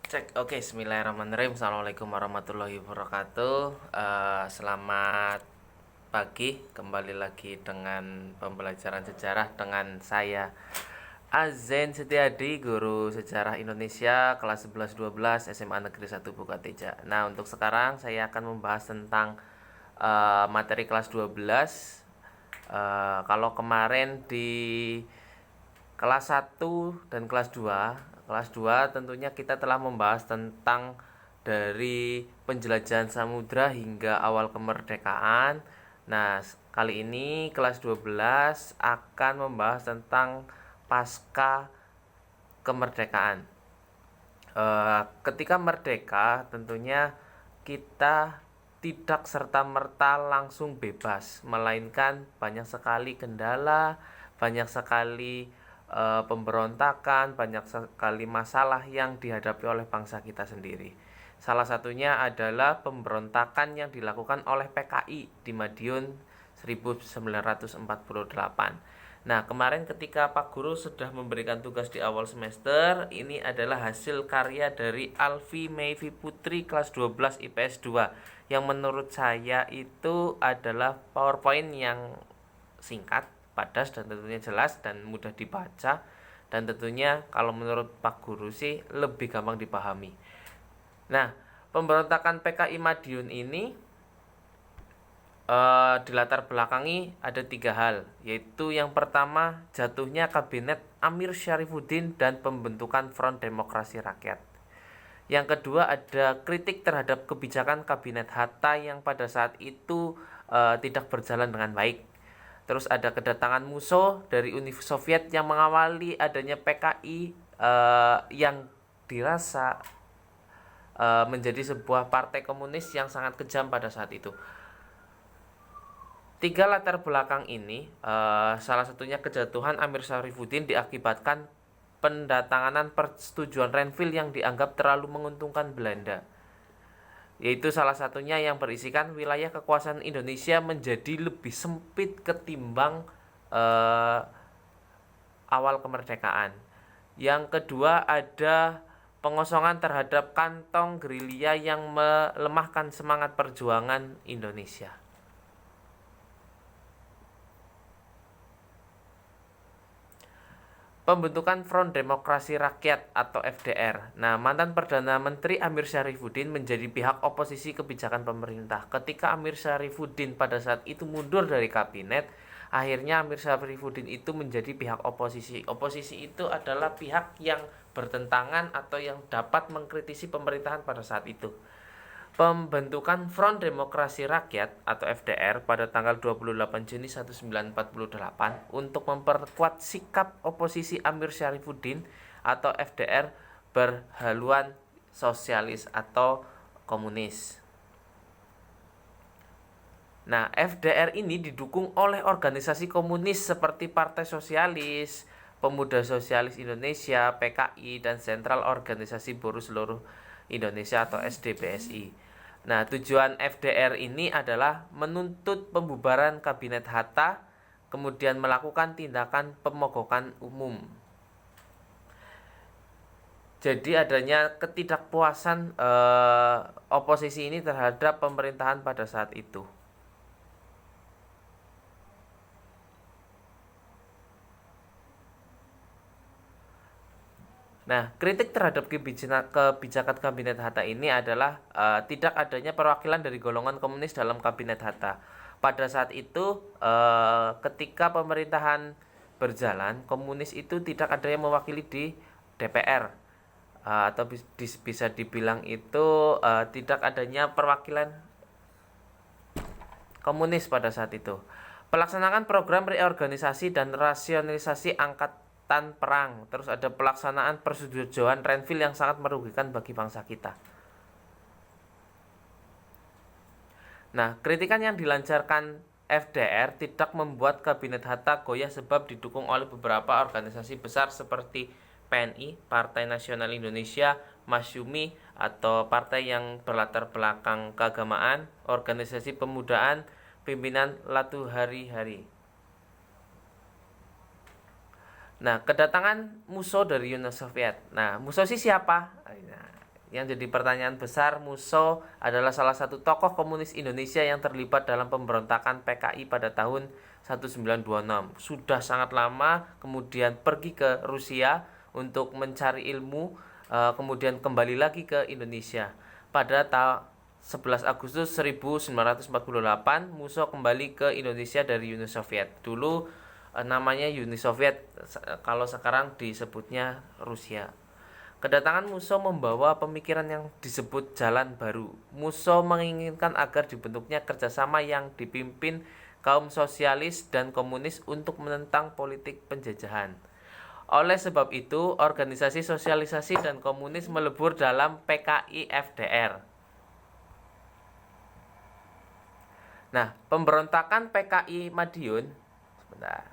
Cek, oke, Bismillahirrahmanirrahim. Assalamualaikum warahmatullahi wabarakatuh. Selamat pagi, kembali lagi dengan pembelajaran sejarah dengan saya Azen Setiadi, guru sejarah Indonesia kelas 11-12 SMA Negeri 1 Bukateja. Nah, untuk sekarang saya akan membahas tentang materi kelas 12. Kalau kemarin di kelas 1 dan kelas 2 tentunya kita telah membahas tentang dari penjelajahan samudra hingga awal kemerdekaan. Nah, kali ini kelas 12 akan membahas tentang pasca kemerdekaan. Ketika merdeka tentunya kita tidak serta-merta langsung bebas, melainkan banyak sekali kendala, banyak sekali pemberontakan, banyak sekali masalah yang dihadapi oleh bangsa kita sendiri. Salah satunya adalah pemberontakan yang dilakukan oleh PKI di Madiun 1948. Nah, kemarin ketika Pak Guru sudah memberikan tugas di awal semester, ini adalah hasil karya dari Alfi Meivi Putri kelas 12 IPS 2 yang menurut saya itu adalah PowerPoint yang singkat, padas, dan tentunya jelas dan mudah dibaca, dan tentunya kalau menurut Pak Guru sih lebih gampang dipahami. Nah, pemberontakan PKI Madiun ini dilatar belakangi ada 3 hal, yaitu yang pertama jatuhnya kabinet Amir Syarifuddin dan pembentukan Front Demokrasi Rakyat. Yang kedua ada kritik terhadap kebijakan kabinet Hatta yang pada saat itu tidak berjalan dengan baik. Terus ada kedatangan musuh dari Uni Soviet yang mengawali adanya PKI yang dirasa menjadi sebuah partai komunis yang sangat kejam pada saat itu. 3 latar belakang ini, salah satunya kejatuhan Amir Syarifuddin diakibatkan pendatanganan persetujuan Renville yang dianggap terlalu menguntungkan Belanda, yaitu salah satunya yang berisikan wilayah kekuasaan Indonesia menjadi lebih sempit ketimbang awal kemerdekaan. Yang kedua ada pengosongan terhadap kantong gerilya yang melemahkan semangat perjuangan Indonesia. Pembentukan Front Demokrasi Rakyat atau FDR. Nah, mantan Perdana Menteri Amir Syarifuddin menjadi pihak oposisi kebijakan pemerintah. Ketika Amir Syarifuddin pada saat itu mundur dari kabinet, akhirnya Amir Syarifuddin itu menjadi pihak oposisi. Oposisi itu adalah pihak yang bertentangan atau yang dapat mengkritisi pemerintahan pada saat itu. Pembentukan Front Demokrasi Rakyat atau FDR pada tanggal 28 Juni 1948 untuk memperkuat sikap oposisi Amir Syarifuddin atau FDR berhaluan sosialis atau komunis. Nah, FDR ini didukung oleh organisasi komunis seperti Partai Sosialis, Pemuda Sosialis Indonesia, PKI, dan Sentral Organisasi Buruh Seluruh Indonesia atau SDBSI. Nah, tujuan FDR ini adalah menuntut pembubaran Kabinet Hatta, kemudian melakukan tindakan pemogokan umum. Jadi adanya ketidakpuasan oposisi ini terhadap pemerintahan pada saat itu. Nah, kritik terhadap kebijakan Kabinet Hatta ini adalah tidak adanya perwakilan dari golongan komunis dalam Kabinet Hatta. Pada saat itu, ketika pemerintahan berjalan, komunis itu tidak ada yang mewakili di DPR, atau bisa dibilang itu tidak adanya perwakilan komunis pada saat itu. Pelaksanaan program reorganisasi dan rasionalisasi angkatan perang. Terus ada pelaksanaan persetujuan Renville yang sangat merugikan bagi bangsa kita. Nah, kritikan yang dilancarkan FDR tidak membuat Kabinet Hatta goyah sebab didukung oleh beberapa organisasi besar seperti PNI, Partai Nasional Indonesia, Masyumi atau partai yang berlatar belakang keagamaan, organisasi pemudaan, pimpinan Latu Hari-Hari. Nah, kedatangan musuh dari Uni Soviet. Nah, musuh siapa? Nah, Yang jadi pertanyaan besar, Musso adalah salah satu tokoh komunis Indonesia yang terlibat dalam pemberontakan PKI pada tahun 1926. Sudah sangat lama, kemudian pergi ke Rusia untuk mencari ilmu, kemudian kembali lagi ke Indonesia. Pada 11 Agustus 1948, Musso kembali ke Indonesia dari Uni Soviet. Dulu namanya Uni Soviet, kalau sekarang disebutnya Rusia. Kedatangan Musso membawa pemikiran yang disebut jalan baru. Musso menginginkan agar dibentuknya kerjasama yang dipimpin kaum sosialis dan komunis untuk menentang politik penjajahan. Oleh sebab itu, organisasi sosialisasi dan komunis melebur dalam PKI FDR. Nah, pemberontakan PKI Madiun, sebentar.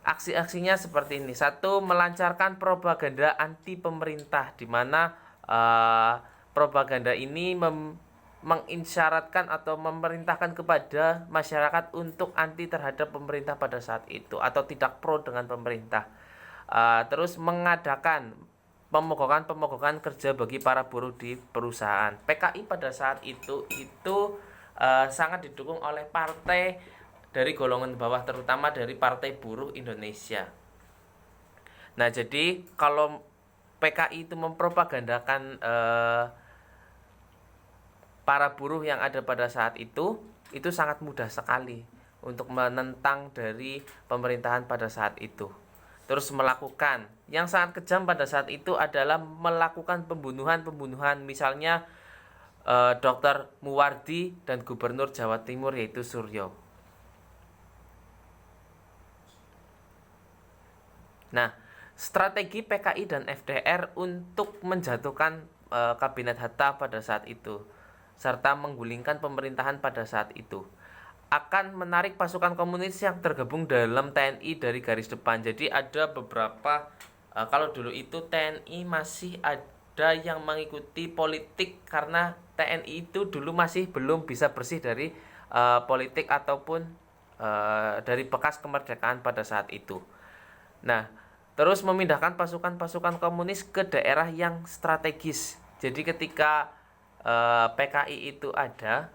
Aksi-aksinya seperti ini. Satu, melancarkan propaganda anti pemerintah, di mana propaganda ini mengisyaratkan atau memerintahkan kepada masyarakat untuk anti terhadap pemerintah pada saat itu atau tidak pro dengan pemerintah. Terus mengadakan pemogokan kerja bagi para buruh di perusahaan. PKI pada saat itu sangat didukung oleh partai dari golongan bawah, terutama dari Partai Buruh Indonesia. Nah, jadi kalau PKI itu mempropagandakan para buruh yang ada pada saat itu sangat mudah sekali untuk menentang dari pemerintahan pada saat itu. Terus melakukan yang sangat kejam pada saat itu adalah melakukan pembunuhan, misalnya Dr. Muwardi dan Gubernur Jawa Timur yaitu Suryo. Nah, strategi PKI dan FDR untuk menjatuhkan Kabinet Hatta pada saat itu serta menggulingkan pemerintahan pada saat itu akan menarik pasukan komunis yang tergabung dalam TNI dari garis depan. Jadi ada beberapa kalau dulu itu TNI masih ada yang mengikuti politik karena TNI itu dulu masih belum bisa bersih dari politik ataupun dari bekas kemerdekaan pada saat itu. Nah, terus memindahkan pasukan-pasukan komunis ke daerah yang strategis. Jadi ketika PKI itu ada,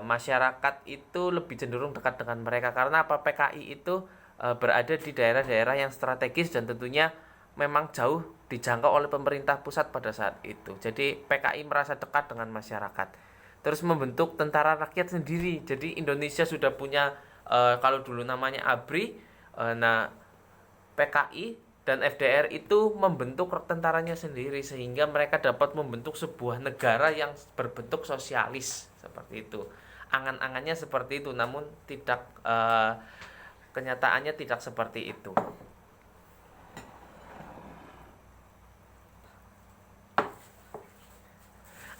masyarakat itu lebih cenderung dekat dengan mereka. Karena apa? PKI itu berada di daerah-daerah yang strategis dan tentunya memang jauh dijangkau oleh pemerintah pusat pada saat itu. Jadi PKI merasa dekat dengan masyarakat. Terus membentuk tentara rakyat sendiri. Jadi Indonesia sudah punya kalau dulu namanya ABRI, nah PKI dan FDR itu membentuk tentaranya sendiri sehingga mereka dapat membentuk sebuah negara yang berbentuk sosialis seperti itu. Angan-angannya seperti itu, namun tidak kenyataannya tidak seperti itu.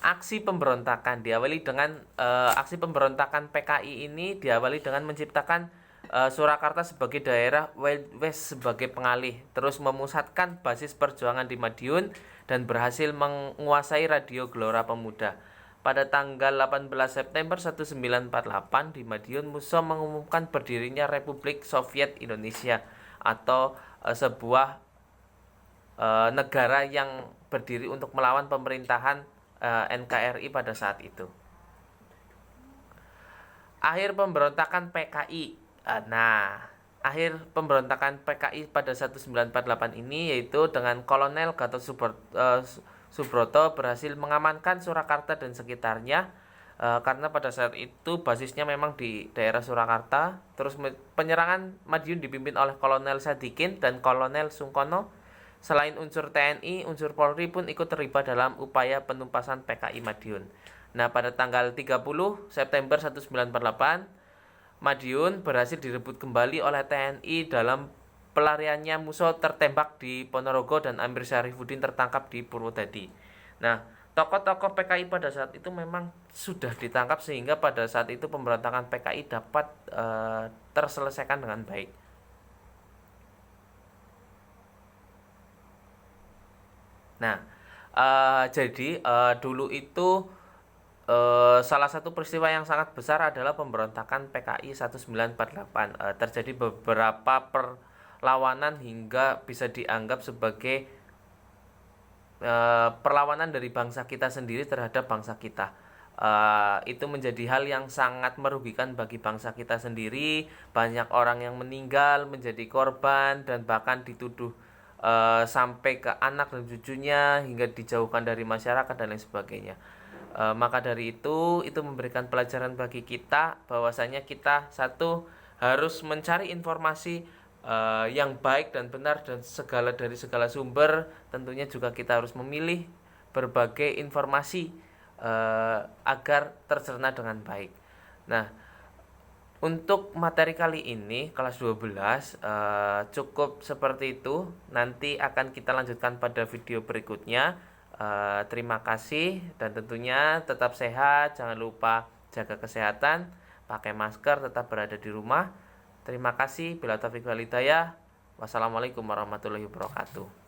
Aksi pemberontakan PKI ini diawali dengan menciptakan Surakarta sebagai daerah, Wild West sebagai pengalih, terus memusatkan basis perjuangan di Madiun dan berhasil menguasai Radio Gelora Pemuda. Pada tanggal 18 September 1948 di Madiun, Musso mengumumkan berdirinya Republik Soviet Indonesia atau sebuah negara yang berdiri untuk melawan pemerintahan NKRI pada saat itu. Akhir pemberontakan PKI. Akhir pemberontakan PKI pada 1948 ini yaitu dengan Kolonel Gatot Subroto berhasil mengamankan Surakarta dan sekitarnya karena pada saat itu basisnya memang di daerah Surakarta. Terus penyerangan Madiun dipimpin oleh Kolonel Sadikin dan Kolonel Sungkono. Selain unsur TNI, unsur Polri pun ikut terlibat dalam upaya penumpasan PKI Madiun. Nah, pada tanggal 30 September 1948 Madiun berhasil direbut kembali oleh TNI. Dalam pelariannya Musso tertembak di Ponorogo dan Amir Syarifuddin tertangkap di Purwodadi. Nah, tokoh-tokoh PKI pada saat itu memang sudah ditangkap sehingga pada saat itu pemberontakan PKI dapat terselesaikan dengan baik. Nah, jadi dulu itu salah satu peristiwa yang sangat besar adalah pemberontakan PKI 1948. Terjadi beberapa perlawanan hingga bisa dianggap sebagai perlawanan dari bangsa kita sendiri terhadap bangsa kita. Itu menjadi hal yang sangat merugikan bagi bangsa kita sendiri. Banyak orang yang meninggal, menjadi korban, dan bahkan dituduh sampai ke anak dan cucunya hingga dijauhkan dari masyarakat dan lain sebagainya. Maka dari itu memberikan pelajaran bagi kita bahwasanya kita satu harus mencari informasi yang baik dan benar dan dari segala sumber. Tentunya juga kita harus memilih berbagai informasi agar tercerna dengan baik. Nah, untuk materi kali ini kelas 12 cukup seperti itu. Nanti akan kita lanjutkan pada video berikutnya. Terima kasih dan tentunya tetap sehat, jangan lupa jaga kesehatan, pakai masker, tetap berada di rumah. Terima kasih. Bila taufiq wal hidayah. Wassalamualaikum warahmatullahi wabarakatuh.